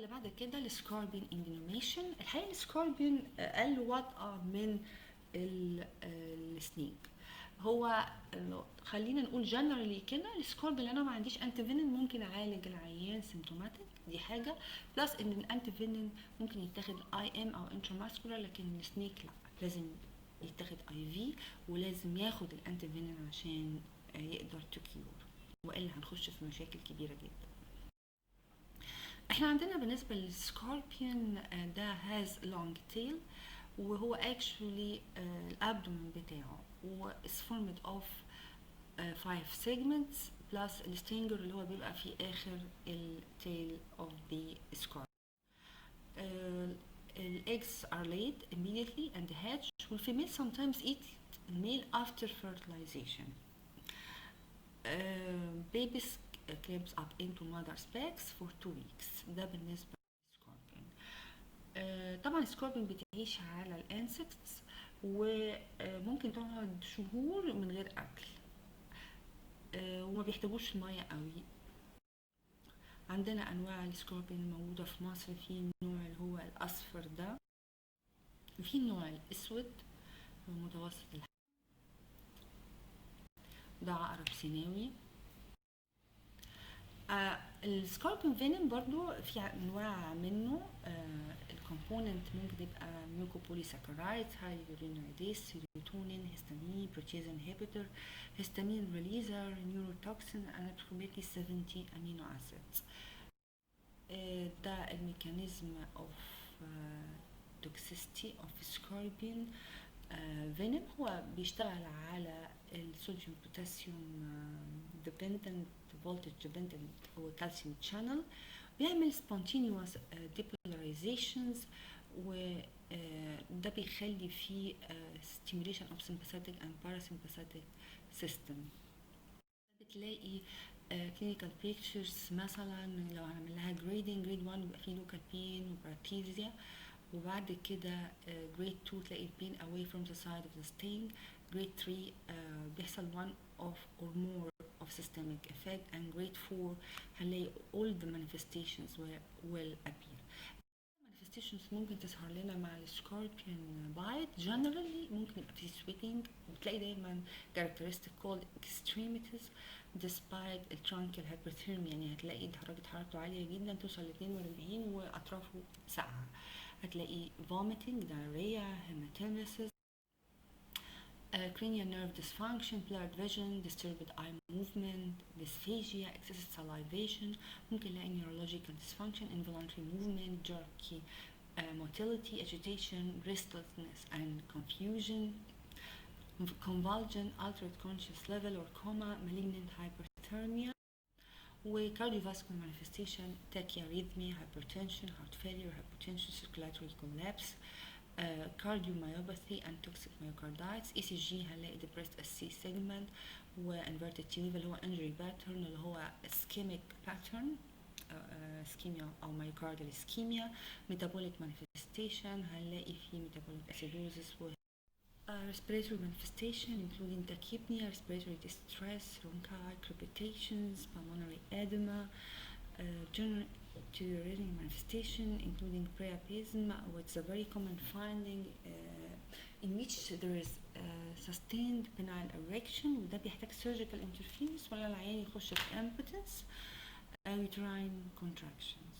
بعد كده السكوربين انفينوميشن. الحقيقه السكوربين اقل وطأة من السنيك. هو خلينا نقول جنرالي كده السكوربين اللي انا ما عنديش انتي فينين ممكن اعالج العيان سيمتوماتيك، دي حاجه، بلس ان الانتي فينين ممكن يتاخد اي ام او انتراماسكولار، لكن السنيك لا، لازم يتاخد اي في ولازم ياخد الانتي فينين عشان يقدر تكيور، والا هنخش في مشاكل كبيره جدا. احنا عندنا بالنسبه للسكوربيون ده هاز لونج تيل، وهو actually الابدومن بتاعه و is formed of 5 segments plus الستينجر اللي هو بيبقى في اخر التيل of the scorpion. The eggs are laid immediately and hatch. والفيميل sometimes eat the male after fertilization. Babies climbs up into mother's backs for 2 weeks. ده بالنسبة للسكوربين. طبعا السكوربين بتعيش على الانسكتس وممكن تقعد شهور من غير اكل، وما بيحتاجوش المية قوي. عندنا انواع السكوربين الموجودة في مصر، في النوع اللي هو الاصفر ده، وفي النوع الاسود المتوسط الحجم، ده عقرب سيناوي. السكوربين فينم برضو في انواع منه. الكومبوننت ممكن يبقى ميوكوبوليساكرايدز، هايلورينيديز، سيروتونين، هيستامين، بروتيز انهبيتور، هيستامين ريليزر، نيوروتوكسين، انابروميتي 70 امينو اسيدز. ده الميكانيزم اوف توكسيستي اوف سكوربين فينم. هو بيشتغل على الصوديوم بوتاسيوم ديبندنت فولتج ديبندنت هو كالسيوم شانل، بيعمل spontaneous depolarizations، وده بيخلي فيه stimulation of sympathetic and parasympathetic system. بتلاقي clinical pictures مثلا لو عمل لها grading، grade 1 بيبقى فيه local pain وبارتيزيا، وبعد كده grade 2 تلاقي pain away from the side of the sting. grade 3 بيحصل one of or more of systemic effect, and grade 4 هنلاقي all the manifestations will appear. manifestations ممكن تظهر لنا مع السكوربيون بايت. generally ممكن يبقى في sweating، بتلاقي دايما characteristic called extremities despite truncal hyperthermia، يعني هتلاقي درجة حرارته عالية جدا توصل ل 42 واطرافه ساقعة. هتلاقي vomiting، diarrhea، hematemesis، cranial nerve dysfunction، blurred vision، disturbed eye movement، dysphagia، excessive salivation. ممكن نلاقي neurological dysfunction، involuntary movement، jerky motility، agitation، restlessness and confusion, convulsion, altered conscious level or coma, malignant hyperthermia. وcardiovascular manifestation tachyarrhythmia, hypertension, heart failure, hypotension, circulatory collapse, cardiomyopathy and toxic myocarditis. ECG هنلاقي depressed SC segment و inverted tube اللي هو injury pattern اللي هو ischemic pattern، ischemia أو myocardial ischemia. metabolic manifestation هنلاقي فيه metabolic acidosis و respiratory manifestation including tachypnea, respiratory distress, bronchi, crepitations, pulmonary edema, general deteriorating manifestation including priapism, which is a very common finding in which there is sustained penile erection، وده بيحتاج surgical interference ولا العيان يخش في impotence، uterine contractions.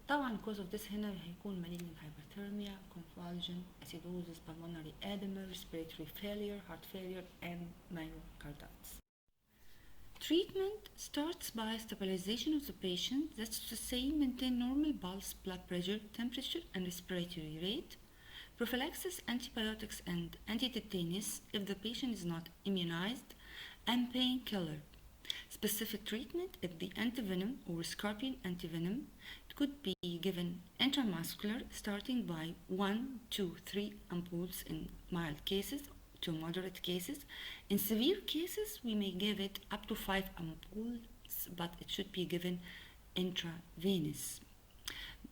طبعا cause of this هنا هيكون malignant hyperthermia، convulsion, acidosis, pulmonary edema, respiratory failure, heart failure and myocarditis. Treatment starts by stabilization of the patient, that's to say maintain normal pulse, blood pressure, temperature and respiratory rate. Prophylaxis, antibiotics and antitetanus if the patient is not immunized, and painkiller. Specific treatment if the antivenom or scorpion antivenom could be given intramuscular starting by 1, 2, 3 ampoules in mild cases to moderate cases. In severe cases we may give it up to 5 ampoules, but it should be given intravenous.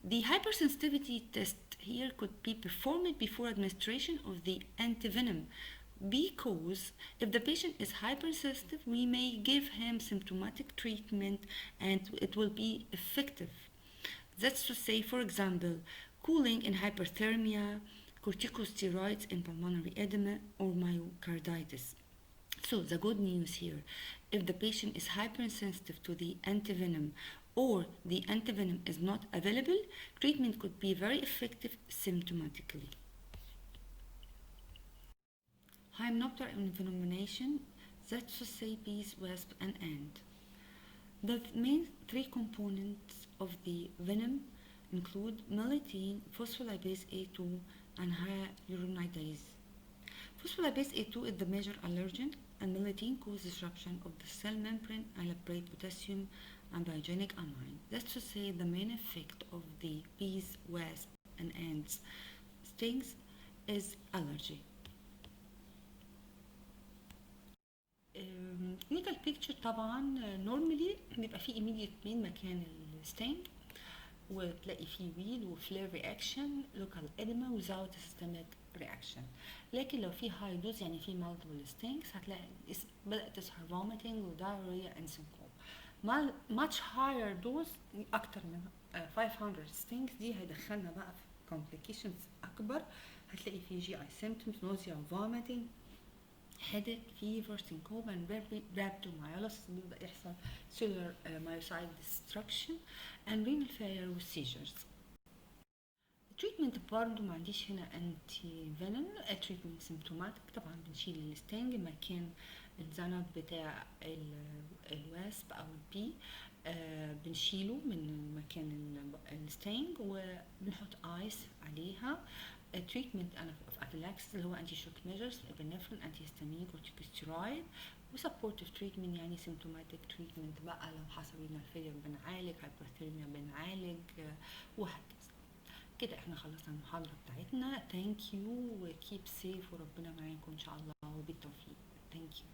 The hypersensitivity test here could be performed before administration of the antivenom because if the patient is hypersensitive, we may give him symptomatic treatment and it will be effective. That's to say, for example, cooling in hyperthermia, corticosteroids in pulmonary edema, or myocarditis. So the good news here, if the patient is hypersensitive to the antivenom or the antivenom is not available, treatment could be very effective symptomatically. Hymenoptera envenomation, that's to say bees, wasp, and ant. The main three components of the venom include melitine, phospholipase A2, and hyaluronidase. Phospholipase A2 is the major allergen, and melitine causes disruption of the cell membrane and liberate potassium and biogenic amine. That's to say, the main effect of the bees, wasp, and ants stings is allergy. clinical picture طبعا normally بيبقى فيه immediate pain مكان الستينج وتلاقي فيه ويل وفلير رياكشن لوكال اديما without systemic reaction. لكن لو في هاي دوز يعني في multiple stings هتلاقي بدأت تظهر vomiting ودايريا and syncopal. much higher dose اكتر من 500 stings دي هيدخلنا بقى في complications اكبر. هتلاقي فيه GI symptoms nausea vomiting headache, fever, syncope, and rhabdomyolysis بيبدأ يحصل cellular myocyte destruction and renal failure with seizures. التريتمنت برضه ما عنديش هنا انتي فينوم. التريتمنت سيمتوماتيك طبعا بنشيل الستنج مكان الذنب بتاع الواسب او البي بنشيله من مكان الستنج وبنحط ايس عليها. تريتمنت انا في افيلاكسس اللي هو انتي شوك ميجرز ابنفرين انتي هيستامين كورتيكوستيرويد وسبورتيف تريتمنت يعني سيمتوماتيك تريتمنت بقى لو حصل رينال فيلير بنعالج هايبرثيرميا بنعالج وهكذا. كده احنا خلصنا المحاضرة بتاعتنا. ثانك يو وكيب سيف وربنا معاكم ان شاء الله وبالتوفيق. ثانك يو.